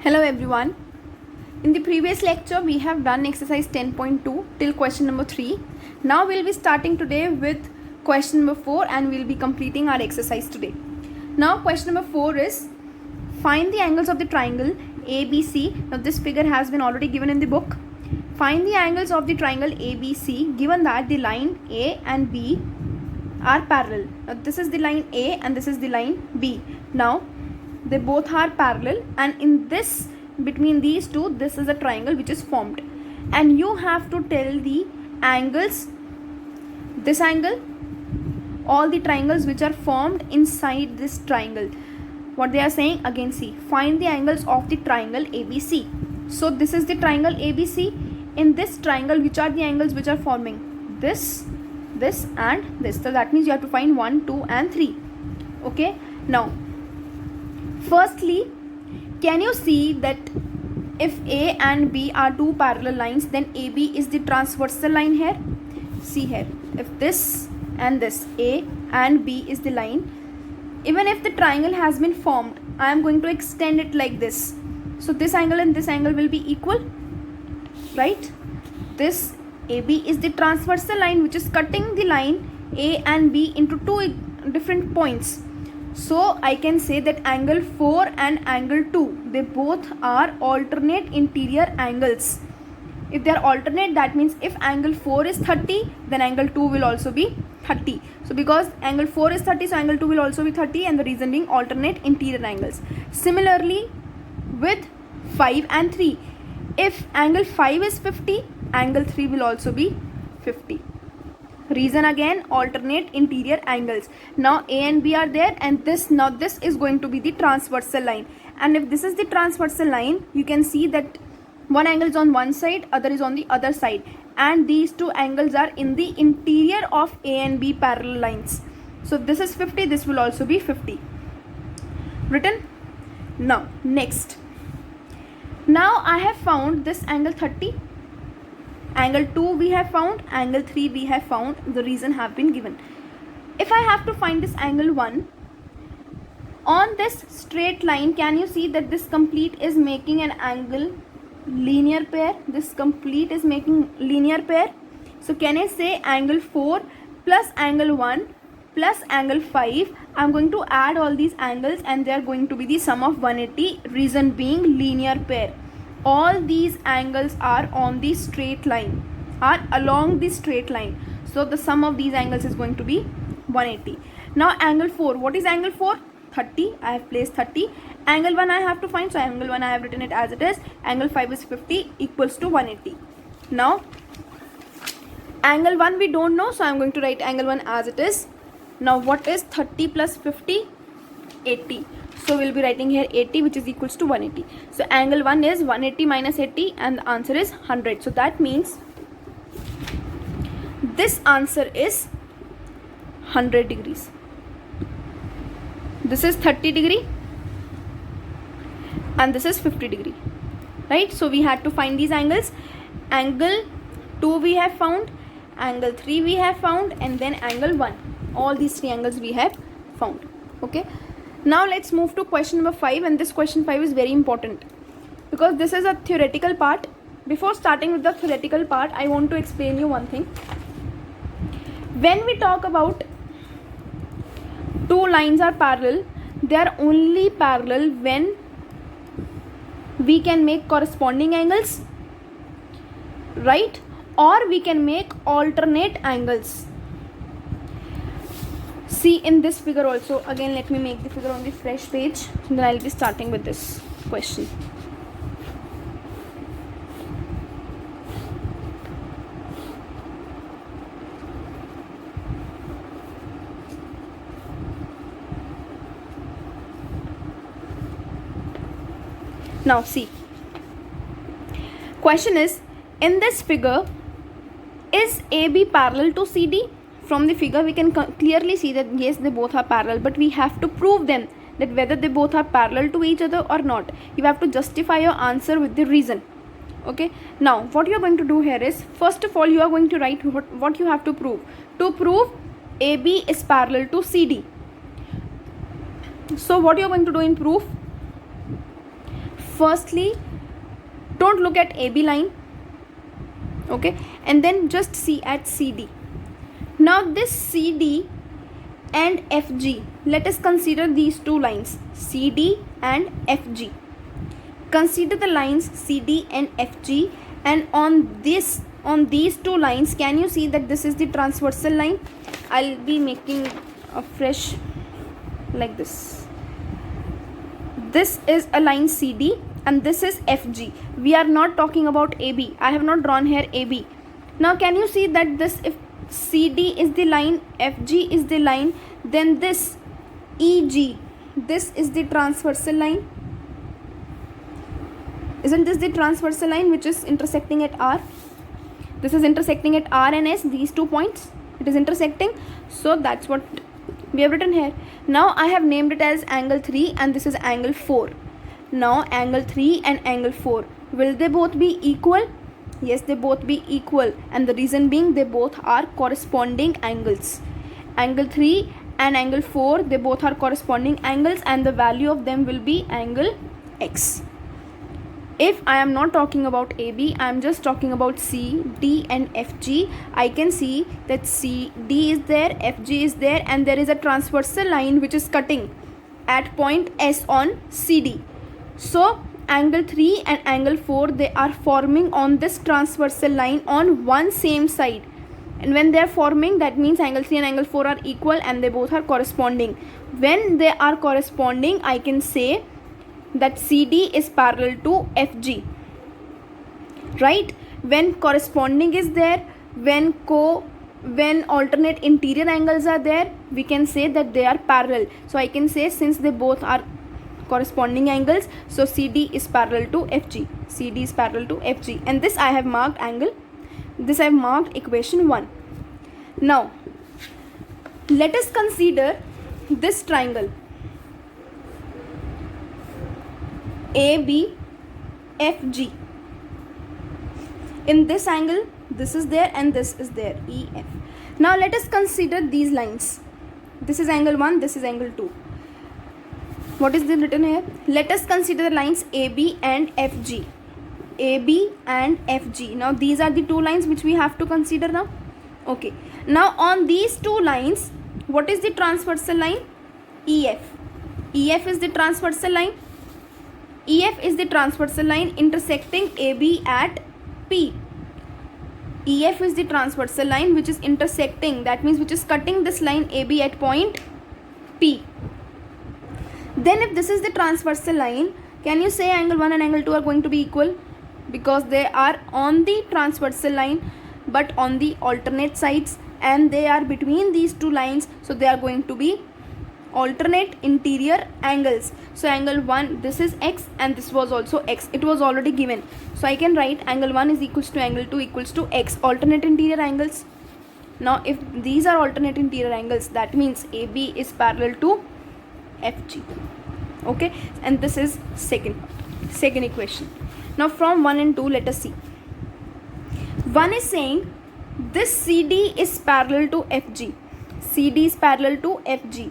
Hello everyone. In the previous lecture we have done exercise 10.2 till question number 3. Now we'll be starting today with question number 4 and we'll be completing our exercise today. Now question number 4 is find the angles of the triangle ABC. Now this figure has been already given in the book. Find the angles of the triangle ABC given that the line A and B are parallel. Now this is the line A and this is the line B. Now they both are parallel, and in this between these two this is a triangle which is formed, and you have to tell the angles, this angle, all the triangles which are formed inside this triangle. What they are saying again, see, find the angles of the triangle ABC. So this is the triangle ABC. In this triangle which are the angles which are forming? This and this. So that means you have to find 1, 2 and 3. Okay, now firstly, can you see that if A and B are two parallel lines, then AB is the transversal line here? See here, if this and this, A and B is the line, even if the triangle has been formed, I am going to extend it like this. So this angle and this angle will be equal, right? This AB is the transversal line which is cutting the line A and B into two different points. So I can say that angle 4 and angle 2, they both are alternate interior angles. If they are alternate, that means if angle 4 is 30, then angle 2 will also be 30. So because angle 4 is 30, so angle 2 will also be 30, and the reason being alternate interior angles. Similarly with 5 and 3, if angle 5 is 50, angle 3 will also be 50. Reason again, alternate interior angles. Now A and B are there, and this is going to be the transversal line, and if this is the transversal line, you can see that one angle is on one side, other is on the other side, and these two angles are in the interior of A and B parallel lines. So this is 50, this will also be 50. Written? Now next, now I have found this angle 30, angle 2 we have found, angle 3 we have found, the reason have been given. If I have to find this angle 1 on this straight line, can you see that this complete is making an angle linear pair? This complete is making linear pair. So can I say angle 4 plus angle 1 plus angle 5? I'm going to add all these angles and they are going to be the sum of 180, reason being linear pair. All these angles are on the straight line, are along the straight line, so the sum of these angles is going to be 180. Now angle 4, what is angle 4? 30, I have placed 30. Angle 1 I have to find, so angle 1 I have written it as it is. Angle 5 is 50, equals to 180. Now angle 1 we don't know, so I am going to write angle 1 as it is. Now what is 30 plus 50? 80. So we'll be writing here 80, which is equals to 180. So angle 1 is 180 minus 80, and the answer is 100. So that means this answer is 100 degrees. This is 30 degree and this is 50 degree, right? So we had to find these angles. Angle 2 we have found, angle 3 we have found, and then angle 1. All these three angles we have found. Okay. Now let's move to question number 5, and this question 5 is very important because this is a theoretical part. Before starting with the theoretical part, I want to explain you one thing. When we talk about two lines are parallel, they are only parallel when we can make corresponding angles, right? Or we can make alternate angles. See in this figure also, again let me make the figure on the fresh page, then I'll be starting with this question. Now see, question is, in this figure, is AB parallel to CD? From the figure we can clearly see that yes, they both are parallel, but we have to prove them, that whether they both are parallel to each other or not. You have to justify your answer with the reason. Okay, now what you are going to do here is, first of all you are going to write what you have to prove. To prove AB is parallel to CD, So what you are going to do in proof? Firstly, don't look at AB line, okay, and then just see at CD. Now this CD and FG, let us consider these two lines, CD and FG. Consider the lines CD and FG, and on these two lines, can you see that this is the transversal line? I'll be making a fresh like this. This is a line CD and this is FG. We are not talking about AB. I have not drawn here AB. Now can you see that this, if CD is the line, FG is the line, then this EG, this is the transversal line. Isn't this the transversal line which is intersecting at R? This is intersecting at R and S, these 2 points. It is intersecting. So that's what we have written here. Now I have named it as angle 3 and this is angle 4. Now angle 3 and angle 4, will they both be equal? Yes, they both be equal, and the reason being they both are corresponding angles. Angle 3 and angle 4, they both are corresponding angles, and the value of them will be angle X. If I am not talking about AB, I am just talking about C, D and FG, I can see that C, D is there, FG is there, and there is a transversal line which is cutting at point S on CD. So angle 3 and angle 4, they are forming on this transversal line on one same side, and when they are forming, that means angle 3 and angle 4 are equal and they both are corresponding. When they are corresponding, I can say that CD is parallel to FG, right? When corresponding is there, when alternate interior angles are there, we can say that they are parallel. So I can say, since they both are corresponding angles, so CD is parallel to FG. CD is parallel to FG, and this I have marked angle. This I have marked equation 1. Now let us consider this triangle ABFG. In this angle, this is there and this is there, EF. Now let us consider these lines. This is angle 1, this is angle 2. What is written here? Let us consider the lines AB and FG. AB and FG. Now these are the two lines which we have to consider now. Okay. Now on these two lines, what is the transversal line? EF. EF is the transversal line. EF is the transversal line intersecting AB at P. EF is the transversal line which is intersecting, that means which is cutting this line AB at point P. Then if this is the transversal line, can you say angle 1 and angle 2 are going to be equal? Because they are on the transversal line but on the alternate sides, and they are between these two lines, so they are going to be alternate interior angles. So angle 1, this is X and this was also X. It was already given. So I can write angle 1 is equals to angle 2 equals to X, alternate interior angles. Now if these are alternate interior angles, that means AB is parallel to FG. Okay, and this is second equation. Now from 1 and 2, let us see. 1 is saying this CD is parallel to FG. CD is parallel to FG.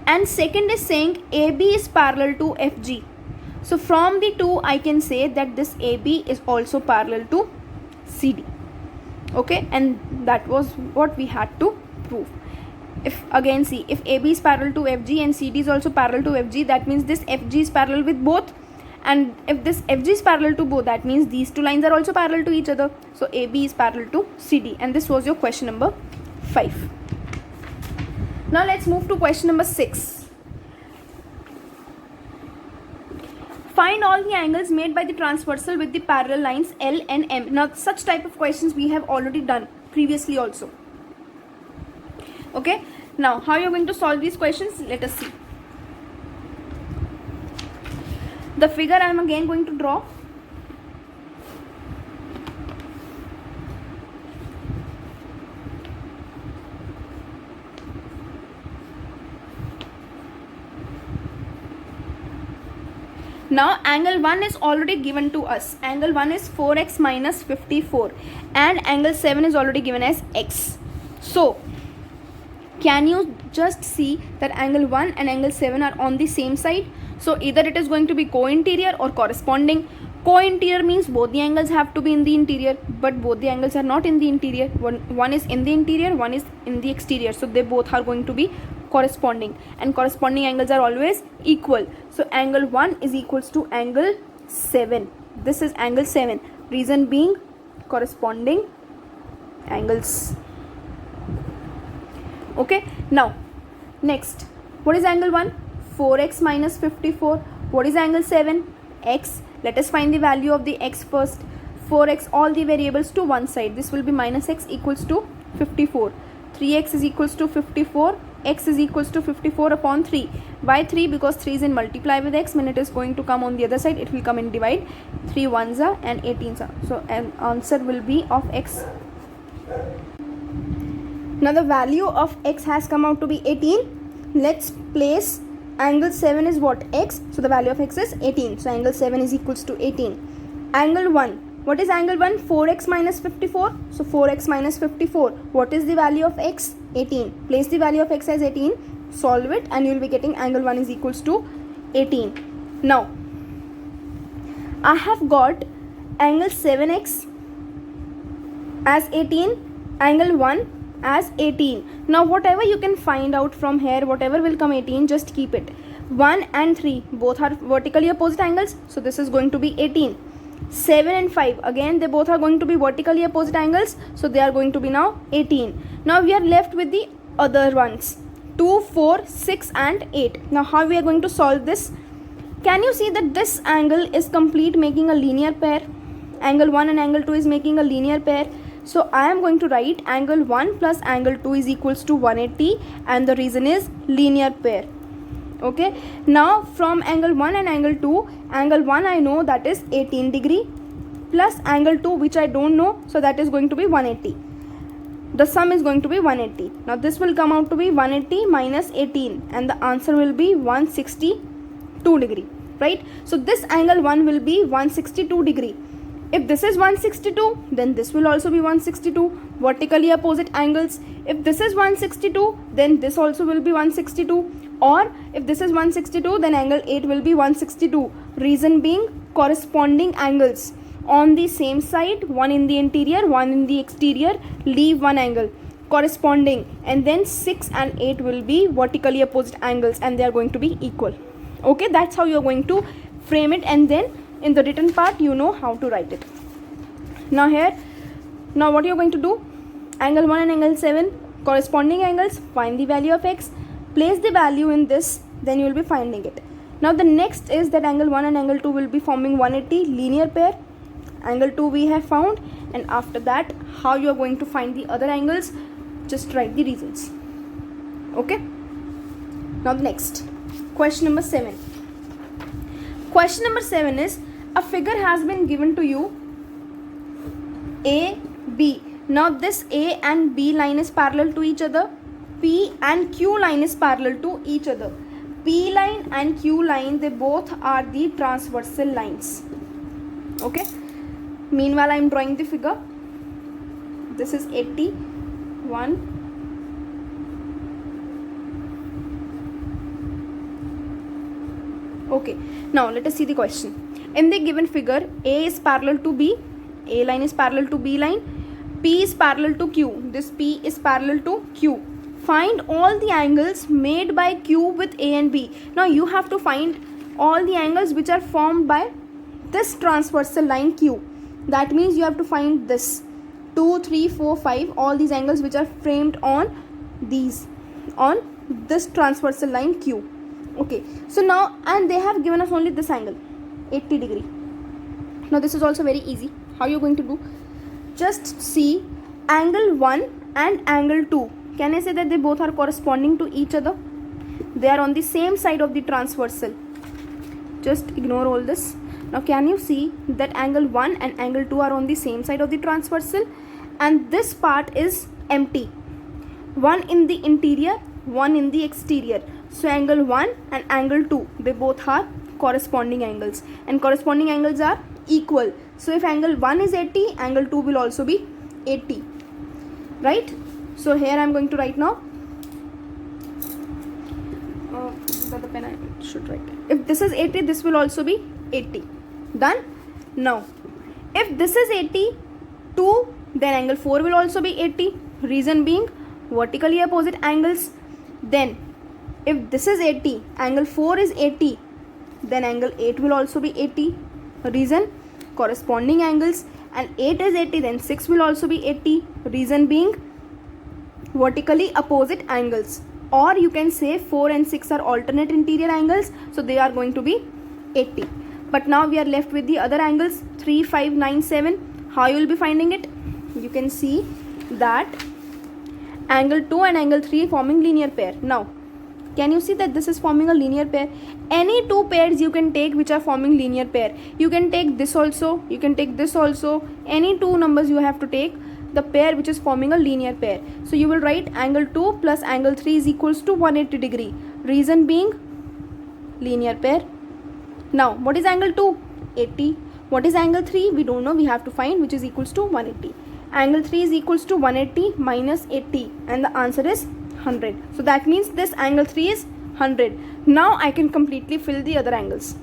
And second is saying AB is parallel to FG. So from the two, I can say that this AB is also parallel to CD. Okay, and that was what we had to prove. If again see, if AB is parallel to FG and CD is also parallel to FG, that means this FG is parallel with both, and if this FG is parallel to both, that means these two lines are also parallel to each other. So AB is parallel to CD, and this was your question number 5. Now let's move to question number 6. Find all the angles made by the transversal with the parallel lines L and M. Now such type of questions we have already done previously also. Okay, now how you are going to solve these questions? Let us see. The figure I am again going to draw. Now angle 1 is already given to us. Angle 1 is 4x minus 54 and angle 7 is already given as x. So can you just see that angle 1 and angle 7 are on the same side? So either it is going to be co-interior or corresponding. Co-interior means both the angles have to be in the interior, but both the angles are not in the interior. One is in the interior, one is in the exterior. So they both are going to be corresponding, and corresponding angles are always equal. So angle 1 is equals to angle 7. This is angle 7. Reason being corresponding angles. Okay, now next, what is angle 1? 4x minus 54. What is angle 7? X. Let us find the value of the x first. 4x, all the variables to one side. This will be minus x equals to 54. 3x is equals to 54. X is equals to 54 upon 3. Why 3? Because 3 is in multiply with x. When it is going to come on the other side, it will come in divide. 3 ones are and 18s are. So an answer will be of x. Now the value of x has come out to be 18. Let's place angle 7 is what? X. So the value of x is 18. So angle 7 is equals to 18. Angle 1. What is angle 1? 4x minus 54. So 4x minus 54. What is the value of x? 18. Place the value of x as 18. Solve it and you will be getting angle 1 is equals to 18. Now I have got angle 7x as 18. Angle 1 as 18. Now whatever you can find out from here, whatever will come 18, just keep it. 1 and 3 both are vertically opposite angles, so this is going to be 18. 7 and 5, again they both are going to be vertically opposite angles, so they are going to be now 18. Now we are left with the other ones, 2, 4, 6 and 8. Now how we are going to solve this? Can you see that this angle is complete making a linear pair? Angle 1 and angle 2 is making a linear pair. So I am going to write angle 1 plus angle 2 is equals to 180, and the reason is linear pair. Okay, now from angle 1 and angle 2, angle 1 I know that is 18 degree plus angle 2 which I don't know, so that is going to be 180. The sum is going to be 180. Now this will come out to be 180 minus 18 and the answer will be 162 degree, right? So this angle 1 will be 162 degree. If this is 162, then this will also be 162, vertically opposite angles. If this is 162, then this also will be 162. Or if this is 162, then angle 8 will be 162. Reason being corresponding angles on the same side, one in the interior, one in the exterior, leave one angle corresponding, and then 6 and 8 will be vertically opposite angles and they are going to be equal. Okay, that's how you are going to frame it, and then in the written part you know how to write it. Now what you are going to do, angle 1 and angle 7 corresponding angles, find the value of x, place the value in this, then you will be finding it. Now the next is that angle 1 and angle 2 will be forming 180 linear pair. Angle 2 we have found, and after that how you are going to find the other angles, just write the reasons. Okay, now the next question number 7. Question number 7 is, a figure has been given to you, A, B. Now this A and B line is parallel to each other. P and Q line is parallel to each other. P line and Q line, they both are the transversal lines. Okay. Meanwhile, I am drawing the figure. This is 81. Okay, now let us see the question. In the given figure, A is parallel to B, A line is parallel to B line, P is parallel to Q, this P is parallel to Q. Find all the angles made by Q with A and B. Now you have to find all the angles which are formed by this transversal line Q. That means you have to find this 2, 3, 4, 5, all these angles which are framed on this transversal line Q. Okay, so now, and they have given us only this angle, 80 degree. Now this is also very easy. How you are going to do? Just see angle 1 and angle 2. Can I say that they both are corresponding to each other? They are on the same side of the transversal. Just ignore all this. Now can you see that angle 1 and angle 2 are on the same side of the transversal, and this part is empty. One in the interior, one in the exterior. So angle 1 and angle 2, they both are corresponding angles, and corresponding angles are equal. So if angle 1 is 80, angle 2 will also be 80, right? So here I am going to write now so the pen I should write. If this is 80, this will also be 80. Done. Now if this is 82, then angle 4 will also be 80. Reason being vertically opposite angles. Then if this is 80, angle 4 is 80, then angle 8 will also be 80. Reason, corresponding angles. And 8 is 80, then 6 will also be 80. Reason being vertically opposite angles. Or you can say 4 and 6 are alternate interior angles, so they are going to be 80. But now we are left with the other angles, 3, 5, 9, 7. How you will be finding it? You can see that angle 2 and angle 3 forming linear pair. Now can you see that this is forming a linear pair? Any two pairs you can take which are forming linear pair. You can take this also, you can take this also. Any two numbers you have to take the pair which is forming a linear pair. So you will write angle 2 plus angle 3 is equals to 180 degree. Reason being linear pair. Now what is angle 2? 80. What is angle 3? We don't know, we have to find, which is equals to 180. Angle 3 is equals to 180 minus 80, and the answer is 100. So that means this angle 3 is 100. Now I can completely fill the other angles.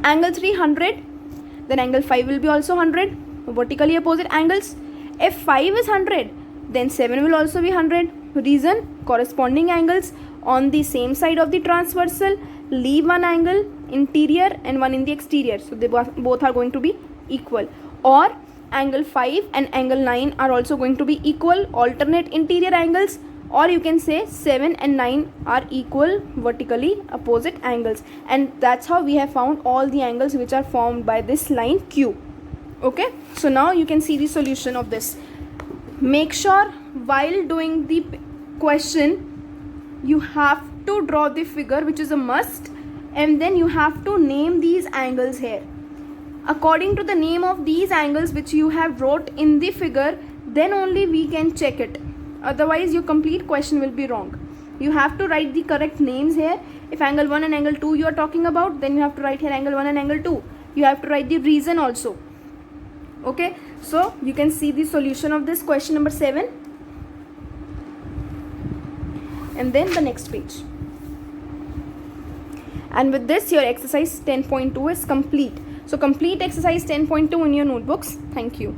Angle 3 100, then angle 5 will be also 100. Vertically opposite angles. If 5 is 100, then 7 will also be 100. Reason, corresponding angles on the same side of the transversal. Leave one angle interior and one in the exterior, so they both are going to be equal. Or angle 5 and angle 9 are also going to be equal, alternate interior angles. Or you can say 7 and 9 are equal vertically opposite angles. And that's how we have found all the angles which are formed by this line Q. Okay, so now you can see the solution of this. Make sure while doing the question you have to draw the figure, which is a must, and then you have to name these angles here. According to the name of these angles which you have wrote in the figure, then only we can check it. Otherwise your complete question will be wrong. You have to write the correct names here. If angle 1 and angle 2 you are talking about, then you have to write here angle 1 and angle 2. You have to write the reason also. Okay, so you can see the solution of this question number 7, and then the next page. And with this your exercise 10.2 is complete. So complete exercise 10.2 in your notebooks. Thank you.